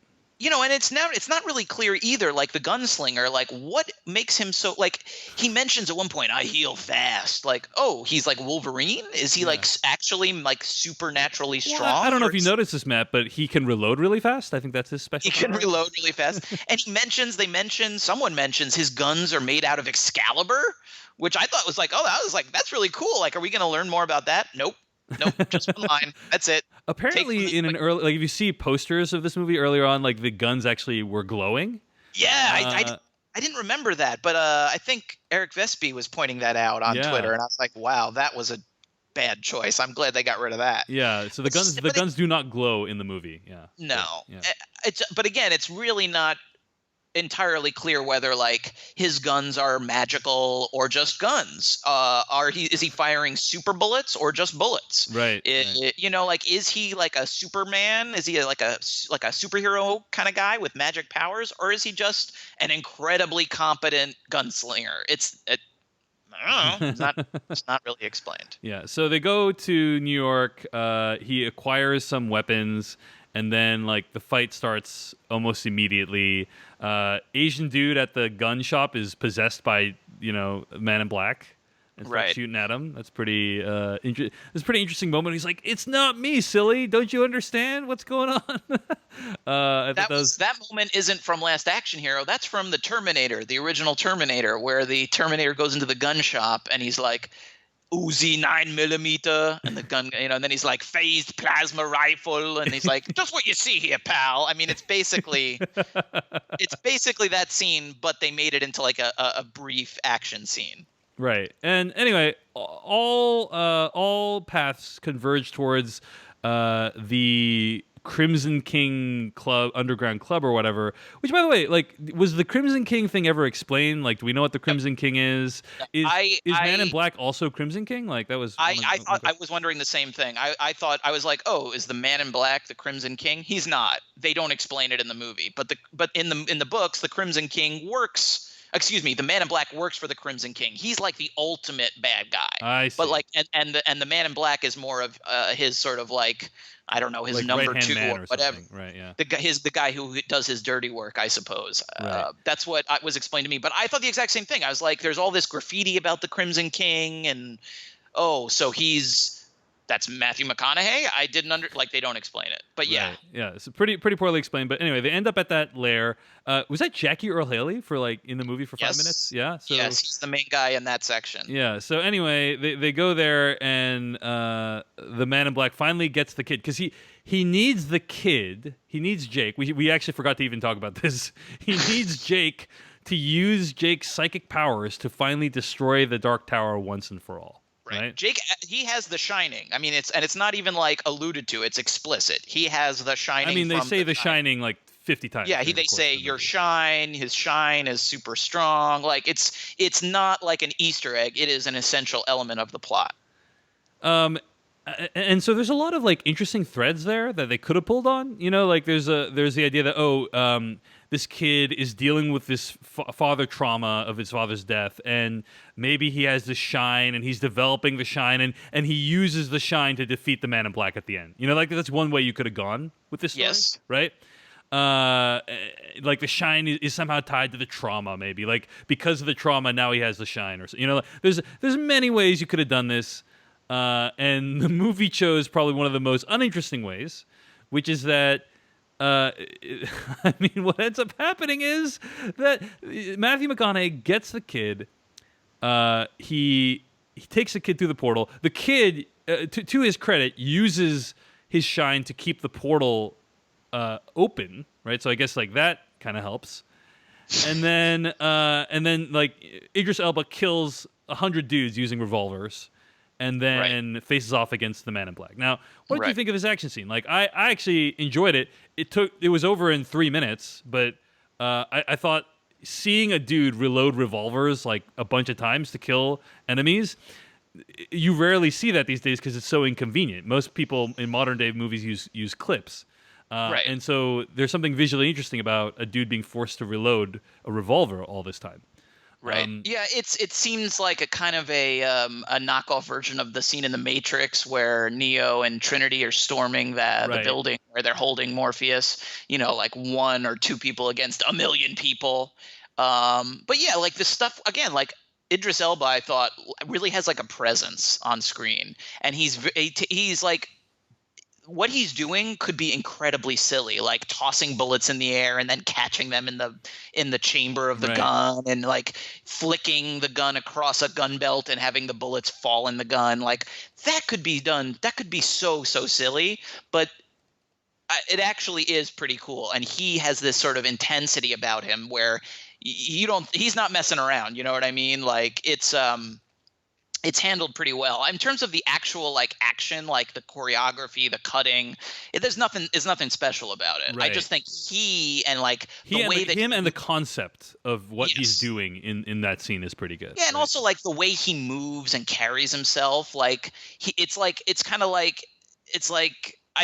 You know, and it's not really clear either. Like the gunslinger, like what makes him so, like he mentions at one point, I heal fast. Like, oh, he's like Wolverine? Is he like actually like supernaturally strong? I don't know if you noticed this, Matt, but he can reload really fast. I think that's his special. He can reload really fast. And someone mentions his guns are made out of Excalibur, which I thought was like, that's really cool. Like, are we going to learn more about that? Nope, just one line. That's it. Apparently, in an early, like if you see posters of this movie earlier on, like the guns actually were glowing. Yeah, I didn't remember that, but I think Eric Vespi was pointing that out on Twitter, and I was like, wow, that was a bad choice. I'm glad they got rid of that. Yeah, so the guns do not glow in the movie. Yeah. No, but again, it's really not entirely clear whether like his guns are magical or just guns. Is he firing super bullets or just bullets? Right. You know, like is he like a Superman? Is he like a superhero kind of guy with magic powers, or is he just an incredibly competent gunslinger? I don't know. It's not really explained. Yeah. So they go to New York. He acquires some weapons. And then, like, the fight starts almost immediately. Asian dude at the gun shop is possessed by, Man in Black. And starts shooting at him. That's pretty. It's a pretty interesting moment. He's like, "It's not me, silly. Don't you understand what's going on?" That moment isn't from Last Action Hero. That's from the Terminator, the original Terminator, where the Terminator goes into the gun shop and he's like, Uzi 9mm, and the gun, and then he's like phased plasma rifle, and he's like, just what you see here, pal. I mean, it's basically that scene, but they made it into like a brief action scene. Right. And anyway, all paths converge towards the Crimson King Club, underground club or whatever, which, by the way, like, was the Crimson King thing ever explained? Like, do we know what the Crimson King is? Is Man in Black also Crimson King? Like, that was... I was wondering the same thing. I was like, oh, is the Man in Black the Crimson King? He's not. They don't explain it in the movie. But in the books, the Crimson King works... Excuse me, the Man in Black works for the Crimson King. He's like the ultimate bad guy. I see. But like, and the Man in Black is more of his sort of like, I don't know, his like number two or whatever. Right, yeah. The guy who does his dirty work, I suppose. Right. That's what was explained to me. But I thought the exact same thing. I was like, there's all this graffiti about the Crimson King, and so he's that's Matthew McConaughey. I didn't they don't explain it, but yeah. Right. Yeah, it's pretty poorly explained. But anyway, they end up at that lair. Was that Jackie Earle Haley for in the movie for 5 minutes? Yeah. So, yes, he's the main guy in that section. Yeah. So anyway, they go there, and the Man in Black finally gets the kid because he needs the kid. He needs Jake. We actually forgot to even talk about this. He needs Jake to use Jake's psychic powers to finally destroy the Dark Tower once and for all. Right. Jake, he has the Shining. I mean, it's not even alluded to. It's explicit. He has the Shining. I mean, they say the Shining 50 times. Yeah, they say your shine. His shine is super strong. It's not like an Easter egg. It is an essential element of the plot. And so there's a lot of interesting threads there that they could have pulled on. There's the idea that this kid is dealing with this father trauma of his father's death, and maybe he has the shine, and he's developing the shine, and he uses the shine to defeat the Man in Black at the end. That's one way you could have gone with this story, yes, right? The shine is somehow tied to the trauma, maybe because of the trauma now he has the shine, or there's many ways you could have done this. And the movie chose probably one of the most uninteresting ways, which is that what ends up happening is that Matthew McConaughey gets the kid. He takes the kid through the portal. The kid, to his credit, uses his shine to keep the portal open, right? So I guess that kind of helps. And then Idris Elba kills 100 dudes using revolvers, and then faces off against the Man in Black. Now, what did you think of this action scene? I actually enjoyed it. It was over in 3 minutes, but I thought seeing a dude reload revolvers a bunch of times to kill enemies, you rarely see that these days because it's so inconvenient. Most people in modern day movies use clips. And so there's something visually interesting about a dude being forced to reload a revolver all this time. Right. It seems like a kind of a knockoff version of the scene in The Matrix where Neo and Trinity are storming the building where they're holding Morpheus, one or two people against a million people. But yeah, this stuff, again, Idris Elba, I thought, really has a presence on screen. And he's what he's doing could be incredibly silly, tossing bullets in the air and then catching them in the chamber of the gun, and flicking the gun across a gun belt and having the bullets fall in the gun. That could be done. That could be so silly, but it actually is pretty cool. And he has this sort of intensity about him where he's not messing around. You know what I mean? It's handled pretty well in terms of the actual action, the choreography, the cutting. There's nothing special about it. Right. I just think and the concept of what he's doing in that scene is pretty good. Yeah, and also the way he moves and carries himself, I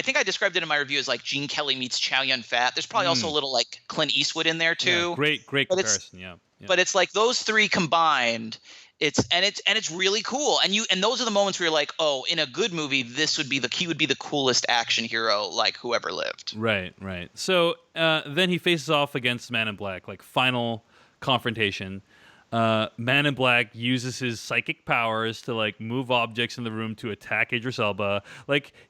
think I described it in my review as Gene Kelly meets Chow Yun-fat. There's probably also a little Clint Eastwood in there too. Yeah, great comparison. Yeah. But it's those three combined. It's really cool, and those are the moments where you're oh, in a good movie, he would be the coolest action hero who ever lived. Right. So then he faces off against Man in Black, final confrontation. Man in Black uses his psychic powers to move objects in the room to attack Idris Elba.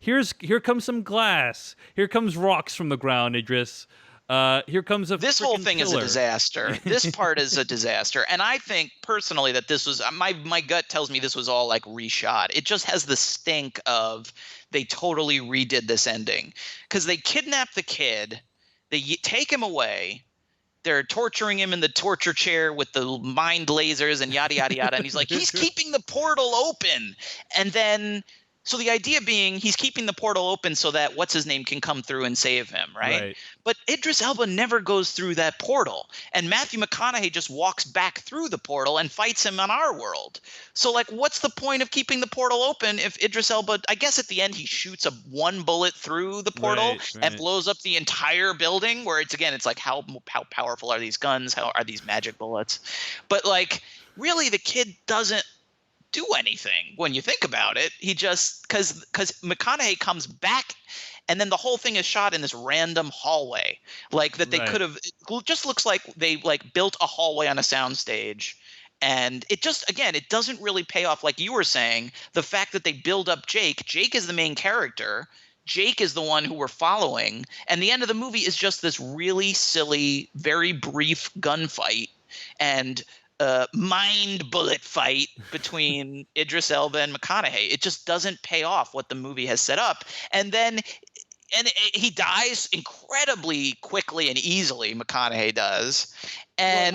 Here comes some glass. Here comes rocks from the ground, Idris. Here comes this whole thing pillar. Is a disaster. This part is a disaster, and I think personally that this was my gut tells me this was all reshot. It just has the stink of they totally redid this ending because they kidnap the kid, they take him away, they're torturing him in the torture chair with the mind lasers and yada yada yada, and he's he's keeping the portal open, and then. So the idea being he's keeping the portal open so that what's-his-name can come through and save him, right? But Idris Elba never goes through that portal. And Matthew McConaughey just walks back through the portal and fights him on our world. So, what's the point of keeping the portal open if Idris Elba – I guess at the end he shoots one bullet through the portal and blows up the entire building where it's how powerful are these guns? How are these magic bullets? But, really the kid doesn't – do anything when you think about it. He just because McConaughey comes back and then the whole thing is shot in this random hallway they could have. It just looks like they built a hallway on a soundstage And it just, again, it doesn't really pay off. Like you were saying, the fact that they build up Jake is the main character. Jake is the one who we're following. And the end of the movie is just this really silly, very brief gunfight and mind bullet fight between Idris Elba and McConaughey. It just doesn't pay off what the movie has set up. And then he dies incredibly quickly and easily. McConaughey does. And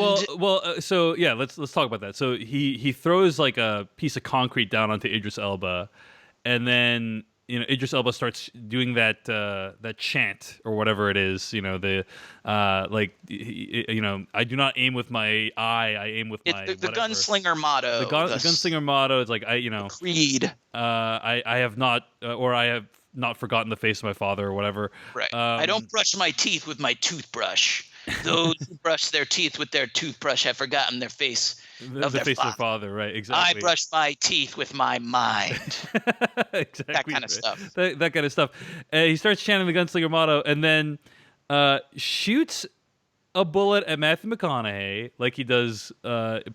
so yeah, let's talk about that. So he throws like a piece of concrete down onto Idris Elba, and then Idris Elba starts doing that chant or whatever it is. I do not aim with my eye, I aim with my the gunslinger motto. The gunslinger motto. It's like creed. I have not I have not forgotten the face of my father or whatever. Right. I don't brush my teeth with my toothbrush. Those who brush their teeth with their toothbrush have forgotten their face of their father. Right, exactly. I brush my teeth with my mind. Exactly. That kind of stuff. That kind of stuff. He starts chanting the gunslinger motto and then shoots a bullet at Matthew McConaughey like he does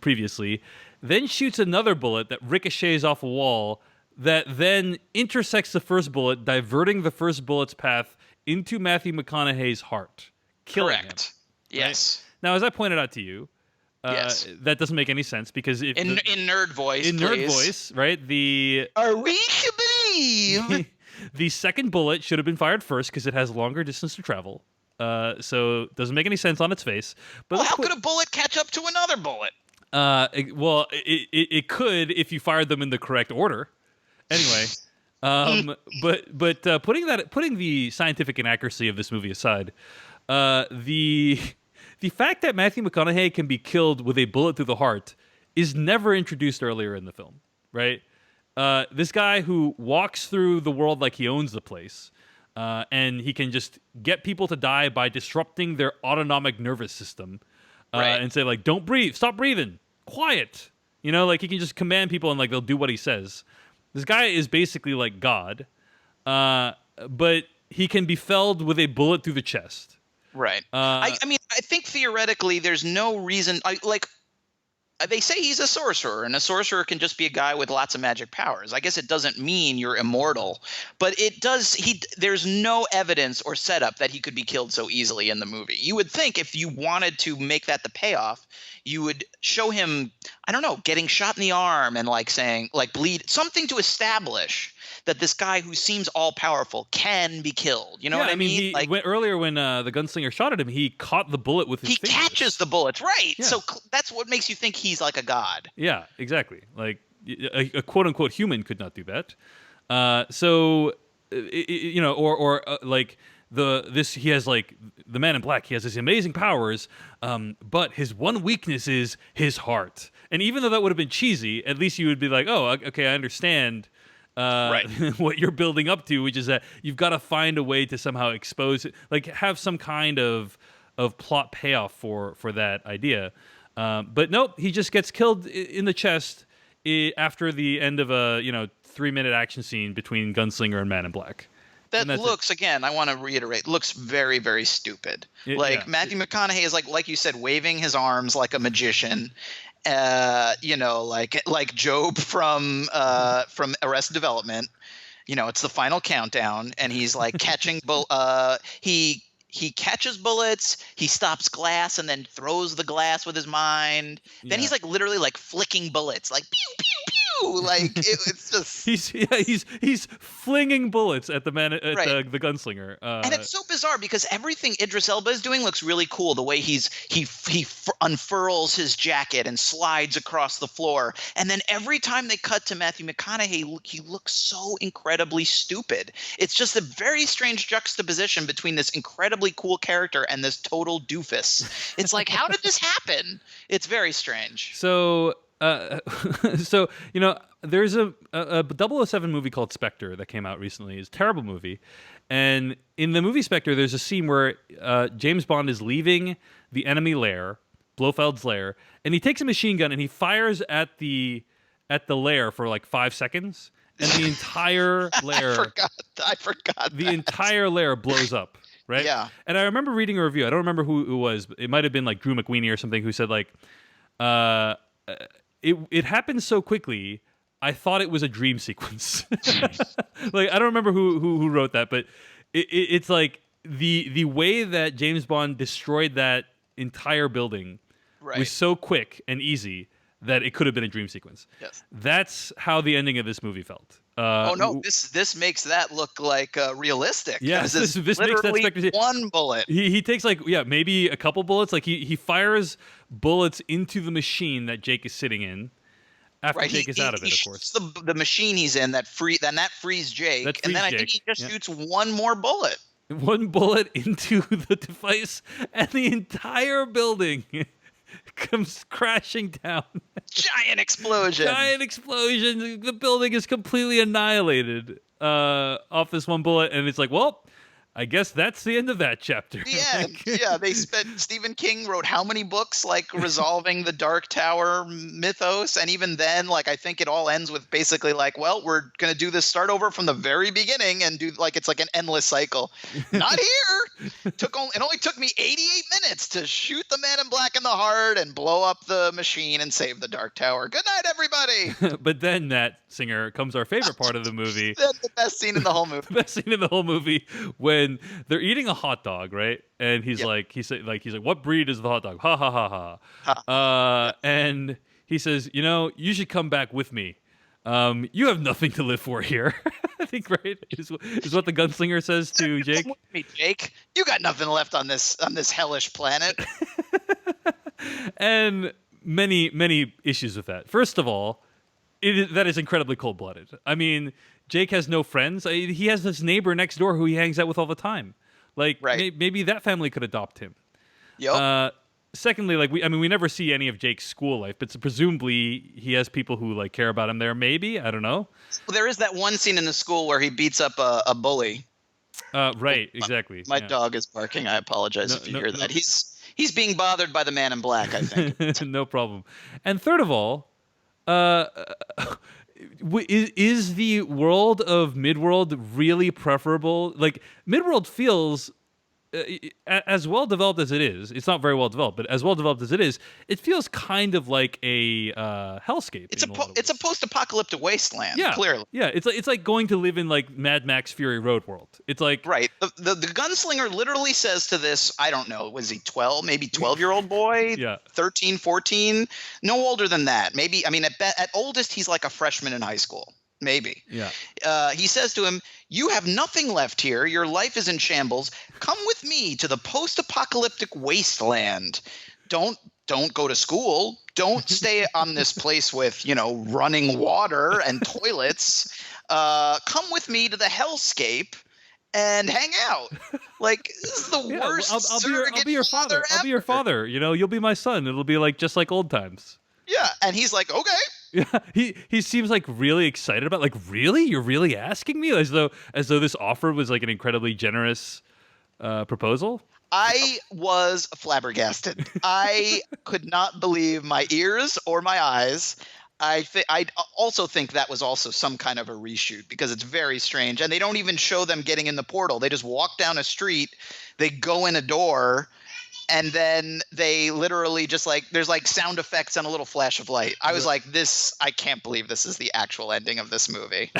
previously, then shoots another bullet that ricochets off a wall that then intersects the first bullet, diverting the first bullet's path into Matthew McConaughey's heart, killing him. Yes. Right? Now, as I pointed out to you, yes. That doesn't make any sense because in nerd voice, nerd voice, right? Are we to believe? The second bullet should have been fired first because it has longer distance to travel. So it doesn't make any sense on its face. But how could a bullet catch up to another bullet? It could if you fired them in the correct order. Anyway, but putting the scientific inaccuracy of this movie aside, the fact that Matthew McConaughey can be killed with a bullet through the heart is never introduced earlier in the film, right? This guy who walks through the world like he owns the place, and he can just get people to die by disrupting their autonomic nervous system, and say like, "Don't breathe, stop breathing, quiet." He can just command people and like they'll do what he says. This guy is basically like God, but he can be felled with a bullet through the chest. Right. I think theoretically there's no reason. They say he's a sorcerer, and a sorcerer can just be a guy with lots of magic powers. I guess it doesn't mean you're immortal, but it does. There's no evidence or setup that he could be killed so easily in the movie. You would think if you wanted to make that the payoff, you would show him, I don't know, getting shot in the arm and saying bleed, something to establish that this guy who seems all powerful can be killed. You know what I mean? Earlier when the gunslinger shot at him, he caught the bullet with his fingers. He catches the bullets, right? Yeah. So that's what makes you think he's like a god. Yeah, exactly. Like a quote unquote human could not do that. He has like the Man in Black. He has these amazing powers, but his one weakness is his heart. And even though that would have been cheesy, at least you would be like, oh, okay, I understand. Right. What you're building up to, which is that you've got to find a way to somehow expose it, like have some kind of plot payoff for that idea. But nope, he just gets killed in the chest after the end of a 3-minute action scene between Gunslinger and Man in Black. That looks, again, I want to reiterate, looks very, very stupid. Matthew McConaughey is like you said, waving his arms like a magician. Like Job from Arrested Development. It's the final countdown, and he's like catching he catches bullets, he stops glass and then throws the glass with his mind. Yeah. Then he's like literally like flicking bullets, like pew pew pew. Like it's just he's flinging bullets at the man at the gunslinger. And it's so bizarre because everything Idris Elba is doing looks really cool. The way he unfurls his jacket and slides across the floor, and then every time they cut to Matthew McConaughey, he looks so incredibly stupid. It's just a very strange juxtaposition between this incredibly cool character and this total doofus. It's like, how did this happen? It's very strange. So there's a 007 movie called Spectre that came out recently. It's a terrible movie. And in the movie Spectre, there's a scene where James Bond is leaving the enemy lair, Blofeld's lair, and he takes a machine gun and he fires at the lair for like 5 seconds, and the entire lair I forgot the entire lair blows up. Right? Yeah. And I remember reading a review. I don't remember who it was. It might have been like Drew McWeeny or something who said like, it happened so quickly. I thought it was a dream sequence. Like I don't remember who wrote that, but it's like the way that James Bond destroyed that entire building was so quick and easy that it could have been a dream sequence. Yes. That's how the ending of this movie felt. Oh no! This makes that look like realistic. Yeah, this makes that literally one bullet. He takes like maybe a couple bullets. Like he fires bullets into the machine that Jake is sitting in. After Jake is out of it, of course. The machine he's in that frees Jake, and then I think he just shoots one more bullet. One bullet into the device, and the entire building comes crashing down. Giant explosion. The building is completely annihilated off this one bullet, and it's like, well, I guess that's the end of that chapter. The end. Yeah, Stephen King wrote how many books like resolving the Dark Tower mythos, and even then, like I think it all ends with basically like, well, we're gonna do this start over from the very beginning and do like it's like an endless cycle. Not here. It only took me 88 minutes to shoot the Man in Black in the heart and blow up the machine and save the Dark Tower. Good night, everybody. But then that singer comes our favorite part of the movie. That's the best scene in the whole movie. The best scene in the whole movie when they're eating a hot dog, right? And he's like, what breed is the hot dog? Ha ha ha ha. And he says, you should come back with me. You have nothing to live for here. I think, right? Is what the gunslinger says to Jake. Come with me, Jake. You got nothing left on this hellish planet. And many issues with that. First of all, that is incredibly cold-blooded. I mean, Jake has no friends. He has this neighbor next door who he hangs out with all the time. Like, maybe that family could adopt him. Yep. Secondly, like we never see any of Jake's school life, but presumably he has people who like care about him there. Maybe, I don't know. Well, there is that one scene in the school where he beats up a bully. Right, exactly. My dog is barking. I apologize if you hear that. He's being bothered by the Man in Black, I think. No problem. And third of all, is the world of Midworld really preferable? Like, Midworld feels as well developed as it is. It's not very well developed, but as well developed as it is, it feels kind of like a hellscape. It's a post-apocalyptic wasteland. Yeah, clearly. Yeah, it's like going to live in like Mad Max Fury Road world. It's like The gunslinger literally says to this, I don't know, was he 12? Maybe 12-year-old boy? Yeah, 13, 14, no older than that. Maybe. I mean, at oldest, he's like a freshman in high school. Maybe. Yeah. He says to him, you have nothing left here. Your life is in shambles. Come with me to the post-apocalyptic wasteland. Don't go to school. Don't stay on this place with, running water and toilets. Come with me to the hellscape and hang out. Like, this is the worst. I'll be your father. I'll be your father. You'll be my son. It'll be like just like old times. Yeah, and he's like, okay. Yeah, he seems like really excited about, like, really? You're really asking me? As though this offer was like an incredibly generous proposal. I was flabbergasted. I could not believe my ears or my eyes. I also think that was also some kind of a reshoot because it's very strange. And they don't even show them getting in the portal. They just walk down a street, they go in a door, and then they literally just like there's like sound effects and a little flash of light. I was like, I can't believe this is the actual ending of this movie.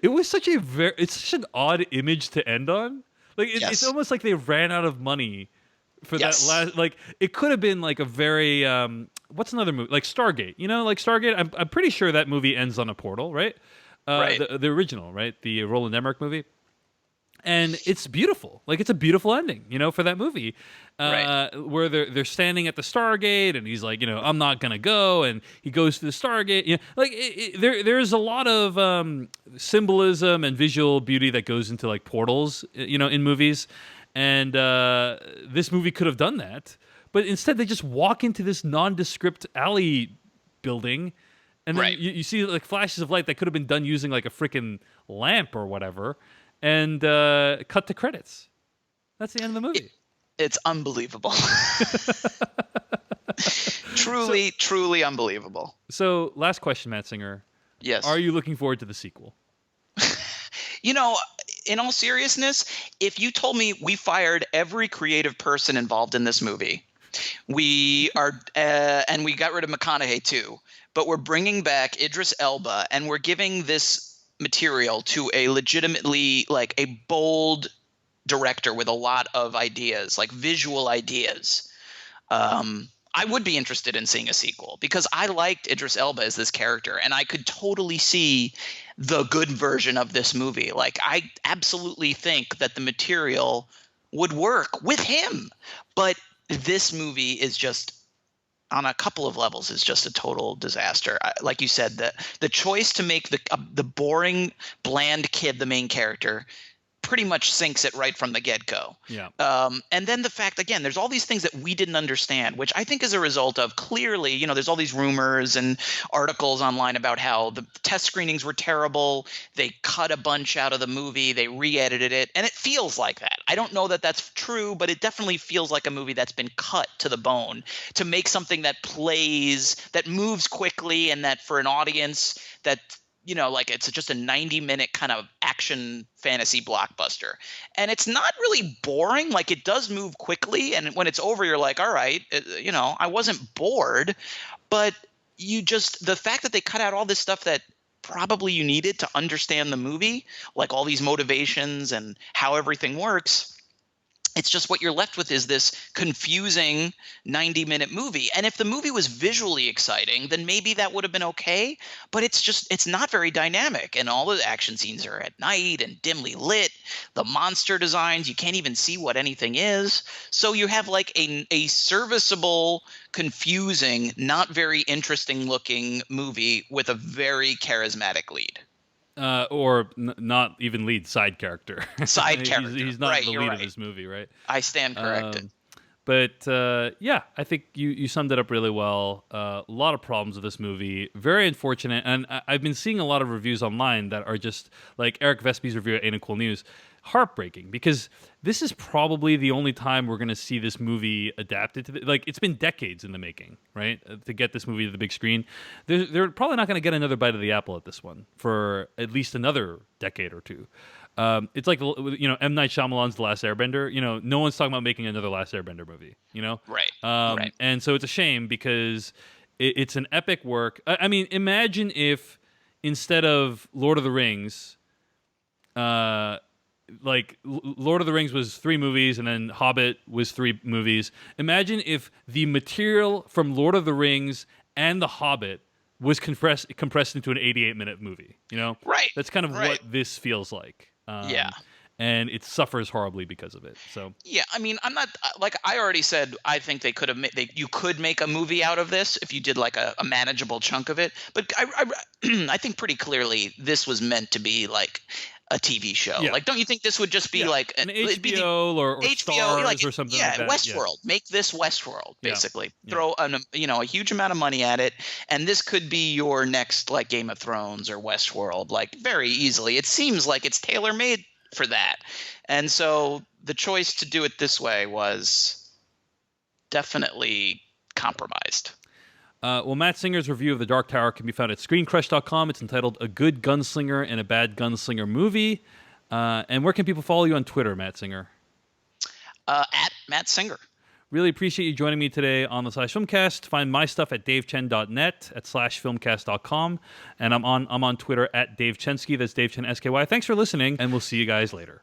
It was such an odd image to end on. Like it's almost like they ran out of money for that last. Like it could have been like a very what's another movie like Stargate? Like Stargate. I'm pretty sure that movie ends on a portal, right? Right. The original, right? The Roland Emmerich movie. And it's beautiful. Like, it's a beautiful ending, for that movie. Where they're standing at the Stargate, and he's like, I'm not going to go. And he goes to the Stargate. There's a lot of symbolism and visual beauty that goes into, like, portals, in movies. And this movie could have done that. But instead, they just walk into this nondescript alley building. And then you see, like, flashes of light that could have been done using, like, a freaking lamp or whatever. And cut to credits. That's the end of the movie. It's unbelievable. Truly unbelievable. So, last question, Matt Singer. Yes. Are you looking forward to the sequel? In all seriousness, if you told me we fired every creative person involved in this movie, We are, and we got rid of McConaughey too. But we're bringing back Idris Elba, and we're giving this material to a legitimately like a bold director with a lot of ideas, like visual ideas. I would be interested in seeing a sequel because I liked Idris Elba as this character, and I could totally see the good version of this movie. Like, I absolutely think that the material would work with him. But this movie is just, on a couple of levels, is just a total disaster. Like you said, the choice to make the boring, bland kid the main character pretty much sinks it right from the get-go. Yeah. And then the fact, again, there's all these things that we didn't understand, which I think is a result of clearly, you know, there's all these rumors and articles online about how the test screenings were terrible. They cut a bunch out of the movie. They re-edited it. And it feels like that. I don't know that that's true, but it definitely feels like a movie that's been cut to the bone to make something that plays, that moves quickly, and that for an audience that, you know, like it's just a 90-minute kind of action fantasy blockbuster. And it's not really boring. Like, it does move quickly. And when it's over, you're like, all right, you know, I wasn't bored. But the fact that they cut out all this stuff that probably you needed to understand the movie, like all these motivations and how everything works, it's just what you're left with is this confusing 90-minute movie. And if the movie was visually exciting, then maybe that would have been okay. But it's not very dynamic. And all the action scenes are at night and dimly lit. The monster designs, you can't even see what anything is. So you have like a serviceable, confusing, not very interesting looking movie with a very charismatic lead. Not even lead, side character. Side character. He's not right, the you're lead right. of this movie, right? I stand corrected. Yeah, I think you summed it up really well. A lot of problems with this movie. Very unfortunate. And I've been seeing a lot of reviews online that are just like Eric Vespe's review at Ain't It Cool News. Heartbreaking, because this is probably the only time we're going to see this movie adapted to like, it's been decades in the making, right? To get this movie to the big screen. They're probably not going to get another bite of the apple at this one for at least another decade or two. It's like, you know, M. Night Shyamalan's The Last Airbender. You know, no one's talking about making another Last Airbender movie, you know? Right. Right. And so it's a shame because it's an epic work. I mean, imagine if instead of Lord of the Rings, like Lord of the Rings was 3 movies and then Hobbit was 3 movies. Imagine if the material from Lord of the Rings and The Hobbit was compressed into an 88-minute movie, you know? Right. That's kind of what this feels like. Yeah. And it suffers horribly because of it. So yeah, I mean, I'm not like I already said. I think they could have you could make a movie out of this if you did like a manageable chunk of it. But I think pretty clearly this was meant to be like a TV show. Yeah. Like, don't you think this would just be like an HBO or HBO Starz or something like that? Westworld. Make this Westworld, basically. Yeah. Throw a huge amount of money at it, and this could be your next like Game of Thrones or Westworld, like very easily. It seems like it's tailor-made for that. And so the choice to do it this way was definitely compromised. Well, Matt Singer's review of The Dark Tower can be found at ScreenCrush.com. It's entitled A Good Gunslinger and a Bad Gunslinger Movie. And where can people follow you on Twitter, Matt Singer? At Matt Singer. Really appreciate you joining me today on the /Filmcast. Find my stuff at davechen.net, at /filmcast.com. And I'm on Twitter at Dave Chensky. That's Dave Chen SKY. Thanks for listening, and we'll see you guys later.